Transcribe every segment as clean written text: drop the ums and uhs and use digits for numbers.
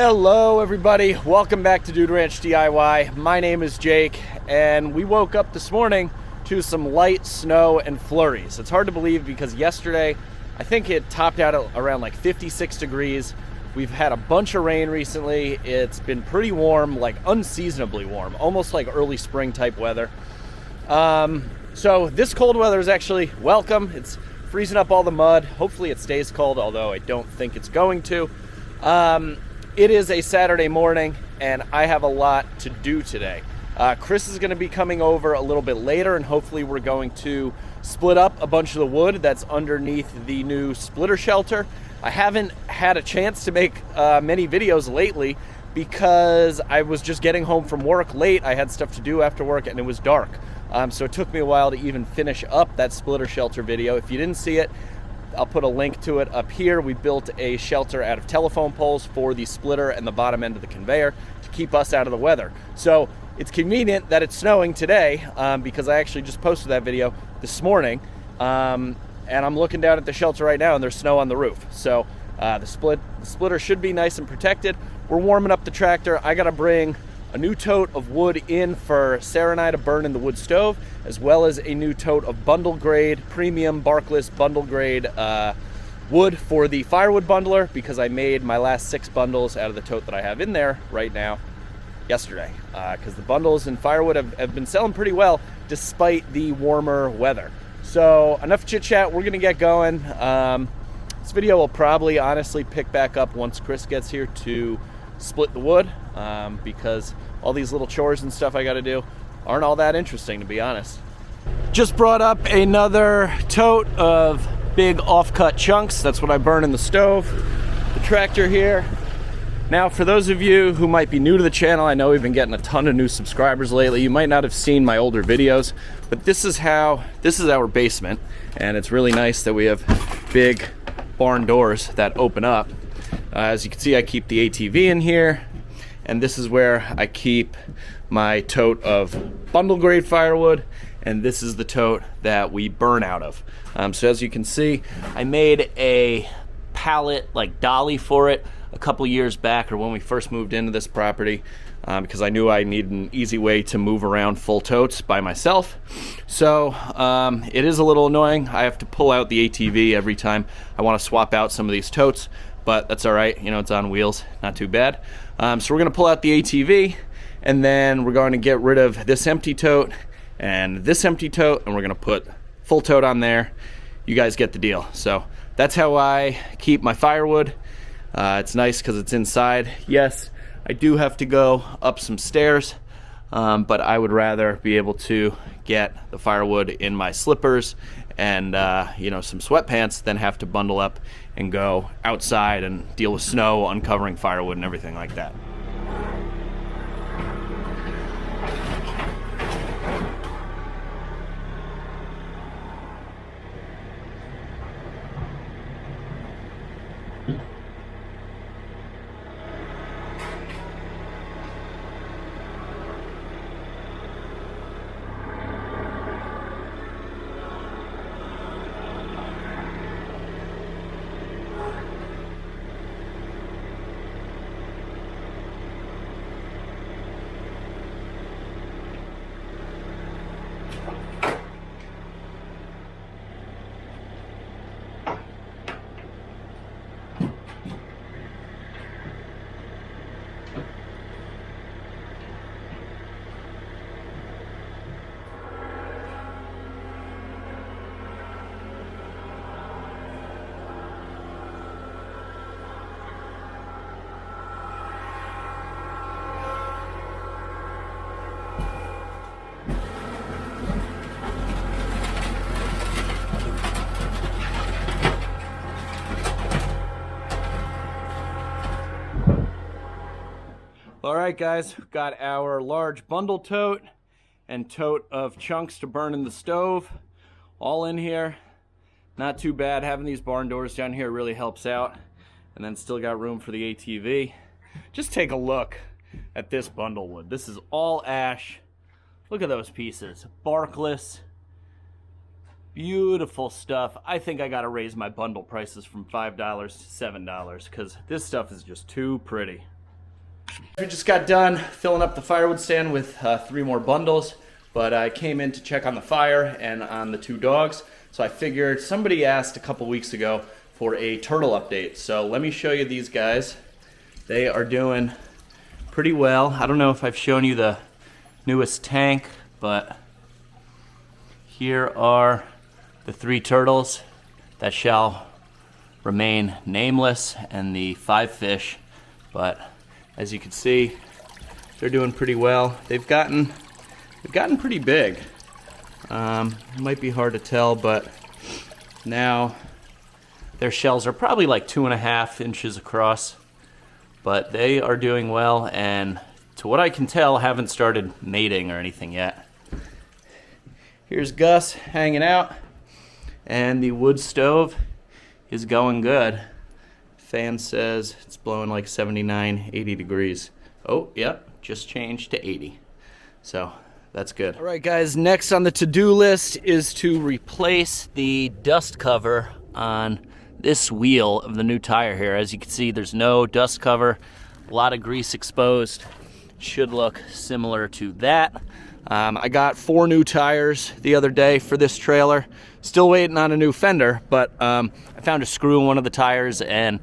Hello everybody, welcome back to Dude Ranch DIY. My name is Jake and we woke up this morning to some light snow and flurries. It's hard to believe because yesterday I think it topped out at around like 56 degrees. We've had a bunch of rain recently. It's been pretty warm, like unseasonably warm, almost like early spring type weather. So this cold weather is actually welcome. It's freezing up all the mud. Hopefully it stays cold, although I don't think it's going to. It is a Saturday morning and I have a lot to do today. Chris is going to be coming over a little bit later and hopefully we're going to split up a bunch of the wood that's underneath the new splitter shelter. I haven't had a chance to make many videos lately because I was just getting home from work late. I had stuff to do after work and it was dark. So it took me a while to even finish up that splitter shelter video. If you didn't see it, I'll put a link to it up here. We built a shelter out of telephone poles for the splitter and the bottom end of the conveyor to keep us out of the weather. So it's convenient that it's snowing today because I actually just posted that video this morning. And I'm looking down at the shelter right now and there's snow on the roof. So the splitter should be nice and protected. We're warming up the tractor. I gotta bring a new tote of wood in for Sarah and I to burn in the wood stove, as well as a new tote of bundle grade, premium barkless bundle grade wood for the firewood bundler, because I made my last 6 bundles out of the tote that I have in there right now yesterday, because the bundles in firewood have been selling pretty well despite the warmer weather. So enough chit chat, we're gonna get going. This video will probably honestly pick back up once Chris gets here to split the wood, because all these little chores and stuff I got to do aren't all that interesting, to be honest. Just brought up another tote of big offcut chunks. That's what I burn in the stove. The tractor here. Now, for those of you who might be new to the channel, I know we've been getting a ton of new subscribers lately. You might not have seen my older videos, but this is our basement, and it's really nice that we have big barn doors that open up. As you can see, I keep the ATV in here, and this is where I keep my tote of bundle grade firewood, and this is the tote that we burn out of. So as you can see, I made a pallet like dolly for it a couple years back, or when we first moved into this property, because I knew I needed an easy way to move around full totes by myself. So it is a little annoying. I have to pull out the ATV every time I want to swap out some of these totes, but that's all right. You know, it's on wheels, not too bad. So we're gonna pull out the ATV, and then we're going to get rid of this empty tote and this empty tote, and we're gonna put full tote on there. You guys get the deal. So that's how I keep my firewood. It's nice because it's inside. Yes, I do have to go up some stairs, but I would rather be able to get the firewood in my slippers and you know, some sweatpants than have to bundle up and go outside and deal with snow, uncovering firewood and everything like that. All right, guys, we've got our large bundle tote and tote of chunks to burn in the stove all in here. Not too bad. Having these barn doors down here really helps out. And then still got room for the ATV. Just take a look at this bundle wood. This is all ash. Look at those pieces. Barkless. Beautiful stuff. I think I gotta raise my bundle prices from $5 to $7 because this stuff is just too pretty. We just got done filling up the firewood stand with 3 more bundles, but I came in to check on the fire and on the 2 dogs. So I figured somebody asked a couple weeks ago for a turtle update. So let me show you these guys. They are doing pretty well. I don't know if I've shown you the newest tank, but here are the 3 turtles that shall remain nameless and the 5 fish. But as you can see, they're doing pretty well. They've gotten pretty big. It might be hard to tell, but now their shells are probably like 2.5 inches across. But they are doing well, and to what I can tell, haven't started mating or anything yet. Here's Gus hanging out, and the wood stove is going good. Fan says it's blowing like 79, 80 degrees. Oh, yep, just changed to 80. So that's good. All right, guys, next on the to-do list is to replace the dust cover on this wheel of the new tire here. As you can see, there's no dust cover, a lot of grease exposed. Should look similar to that. I got 4 new tires the other day for this trailer. Still waiting on a new fender, but I found a screw in one of the tires, and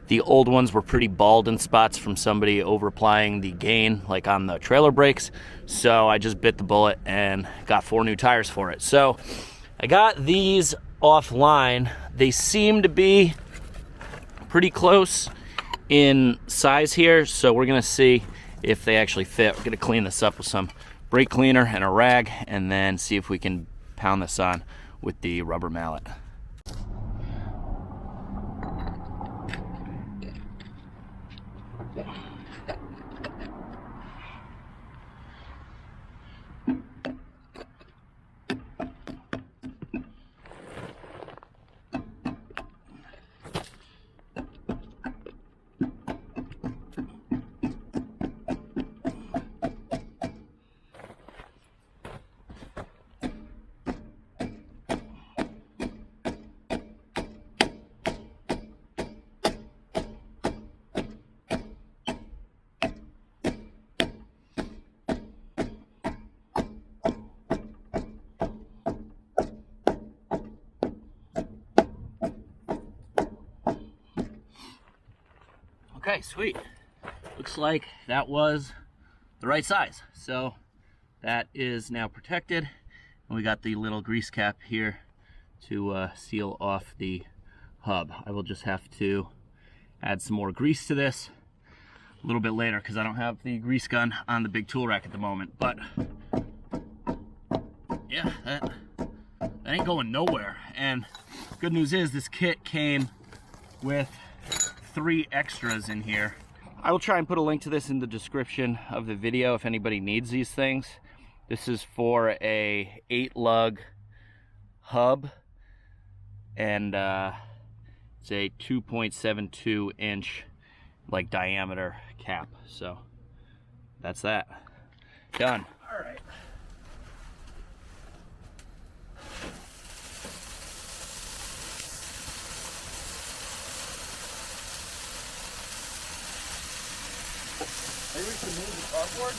the old ones were pretty bald in spots from somebody over applying the gain, like on the trailer brakes. So I just bit the bullet and got 4 new tires for it. So I got these offline. They seem to be pretty close in size here, so we're gonna see if they actually fit. We're gonna clean this up with some brake cleaner and a rag, and then see if we can pound this on with the rubber mallet. Okay, sweet. Looks like that was the right size. So that is now protected. And we got the little grease cap here to seal off the hub. I will just have to add some more grease to this a little bit later because I don't have the grease gun on the big tool rack at the moment. But yeah, that ain't going nowhere. And good news is this kit came with 3 extras in here. I will try and put a link to this in the description of the video if anybody needs these things. This is for a 8-lug hub, and it's a 2.72 inch like diameter cap. So that's that. Done. All right. Maybe we should move the cardboard?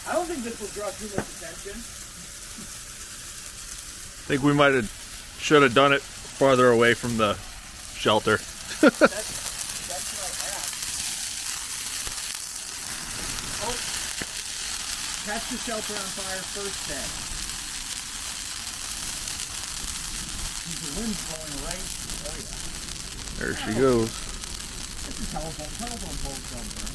I don't think this will draw too much attention. I think we should have done it farther away from the shelter. That's what I asked. Oh, catch the shelter on fire first then. The wind's blowing right. Oh yeah. There she goes. It's a telephone poles don't burn.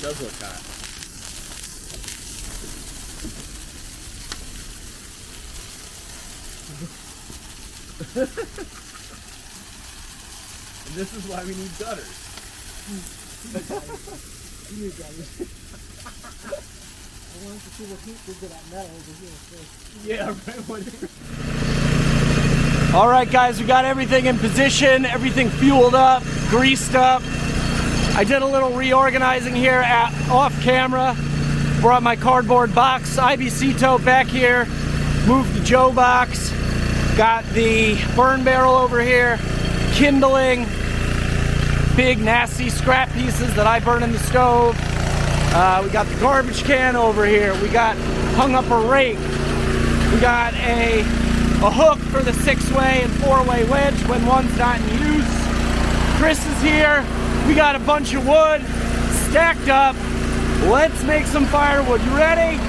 Does look hot. And this is why we need gutters. You need gutters. wanted to see what heat did to that metal over here first. Yeah, right. All right, guys, we got everything in position, everything fueled up, greased up. I did a little reorganizing here off camera. Brought my cardboard box, IBC tote back here, moved the Joe box, got the burn barrel over here, kindling, big nasty scrap pieces that I burn in the stove. We got the garbage can over here. We got hung up a rake. We got a hook for the 6-way and 4-way wedge when one's not in use. Chris is here. We got a bunch of wood stacked up. Let's make some firewood. You ready?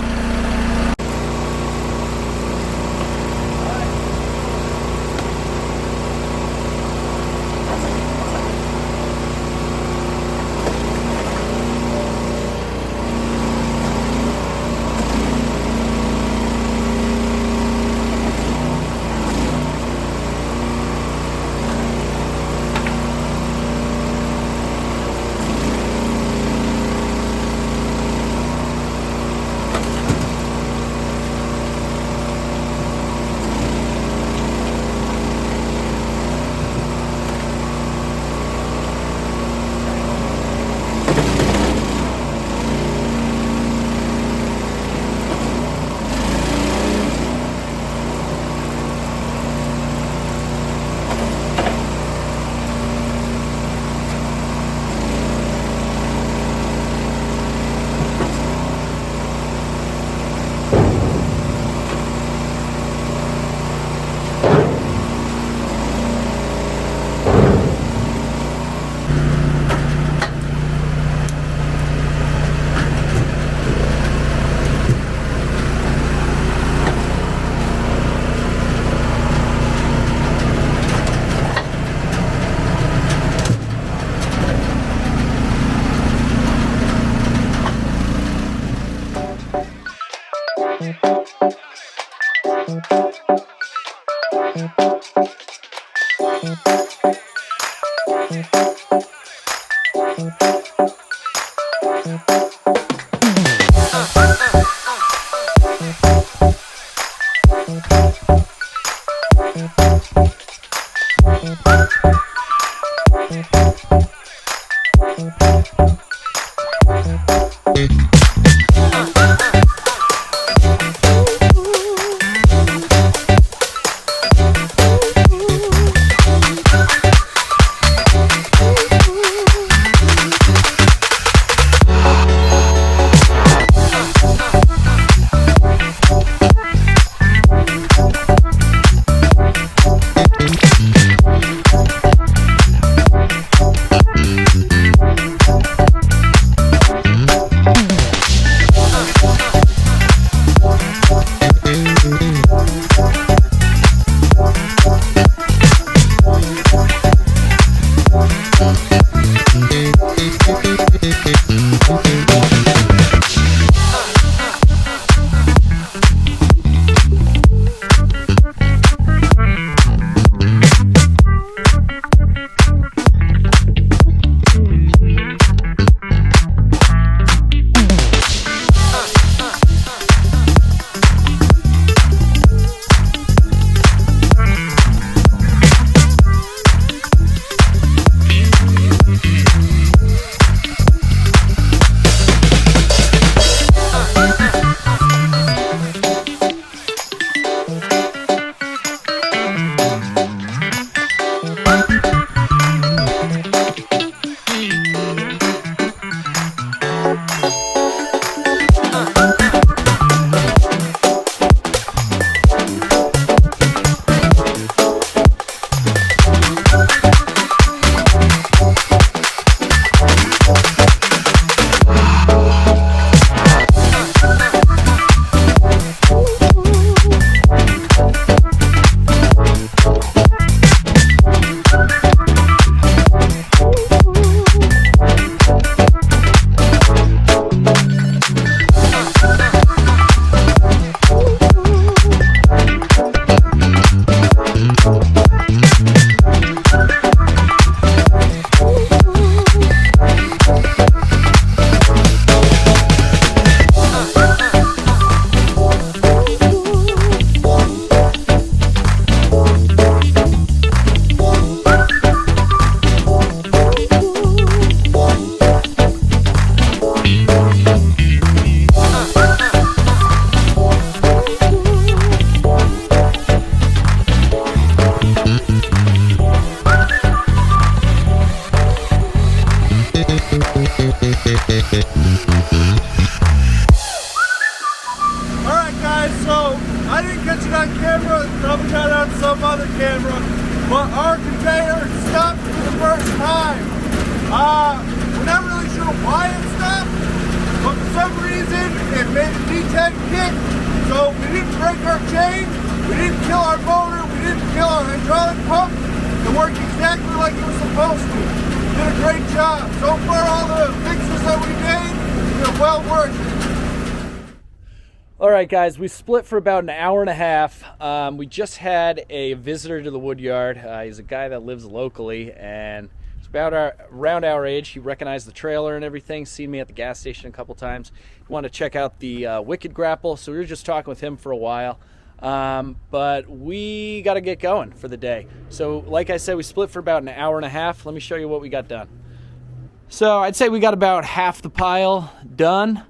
catch it on camera, it's probably not on some other camera, but our conveyor stopped for the first time. We're not really sure why it stopped, but for some reason it made the D10 kick. So we didn't break our chain, we didn't kill our motor, we didn't kill our hydraulic pump. It worked exactly like it was supposed to. Did a great job. So far, all the fixes that we made, they're well worth it. All right, guys, we split for about an hour and a half. We just had a visitor to the wood yard. He's a guy that lives locally, and he's about around our age. He recognized the trailer and everything, seen me at the gas station a couple times. He wanted to check out the Wicked Grapple, so we were just talking with him for a while. But we got to get going for the day. So like I said, we split for about an hour and a half. Let me show you what we got done. So I'd say we got about half the pile done.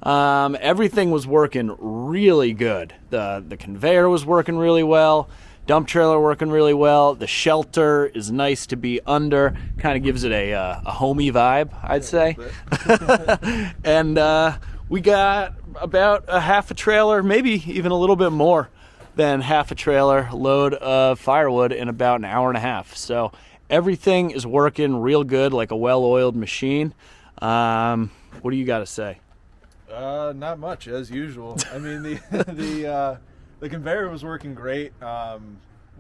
Everything was working really good. The conveyor was working really well. Dump trailer working really well. The shelter is nice to be under. Kind of gives it a homey vibe, I'd say. And we got about a half a trailer, maybe even a little bit more than half a trailer load of firewood in about an hour and a half. So everything is working real good, like a well-oiled machine. What do you got to say? Not much, as usual. I mean, the conveyor was working great.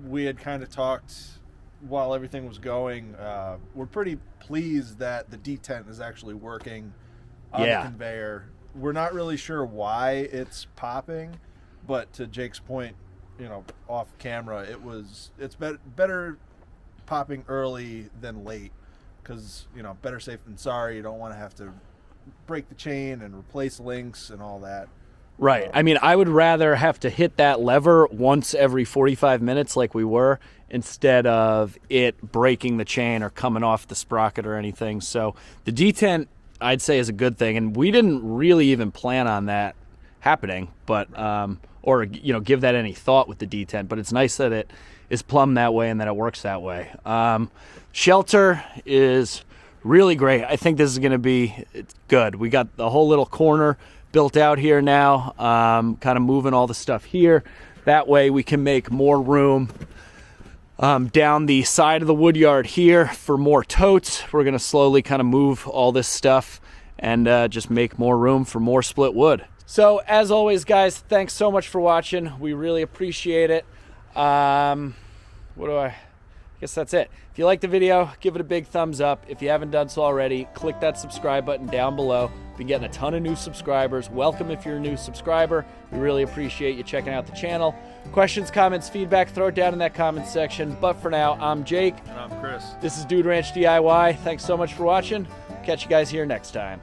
We had kind of talked while everything was going. We're pretty pleased that the detent is actually working on the conveyor. We're not really sure why it's popping, but to Jake's point, you know, off camera, it's better popping early than late, because, you know, better safe than sorry. You don't want to have to break the chain and replace links and all that. Right. I mean, I would rather have to hit that lever once every 45 minutes like we were, instead of it breaking the chain or coming off the sprocket or anything. So the detent, I'd say, is a good thing, and we didn't really even plan on that happening, but or, you know, give that any thought with the detent. But it's nice that it is plumbed that way and that it works that way. Shelter is really great. I think this is going to be good. We got the whole little corner built out here now, kind of moving all the stuff here. That way we can make more room down the side of the wood yard here for more totes. We're going to slowly kind of move all this stuff and just make more room for more split wood. So as always, guys, thanks so much for watching. We really appreciate it. I guess that's it. If you like the video, give it a big thumbs up. If you haven't done so already, click that subscribe button down below. Been getting a ton of new subscribers. Welcome if you're a new subscriber. We really appreciate you checking out the channel. Questions, comments, feedback, throw it down in that comment section. But for now, I'm Jake. And I'm Chris. This is Dude Ranch DIY. Thanks so much for watching. Catch you guys here next time.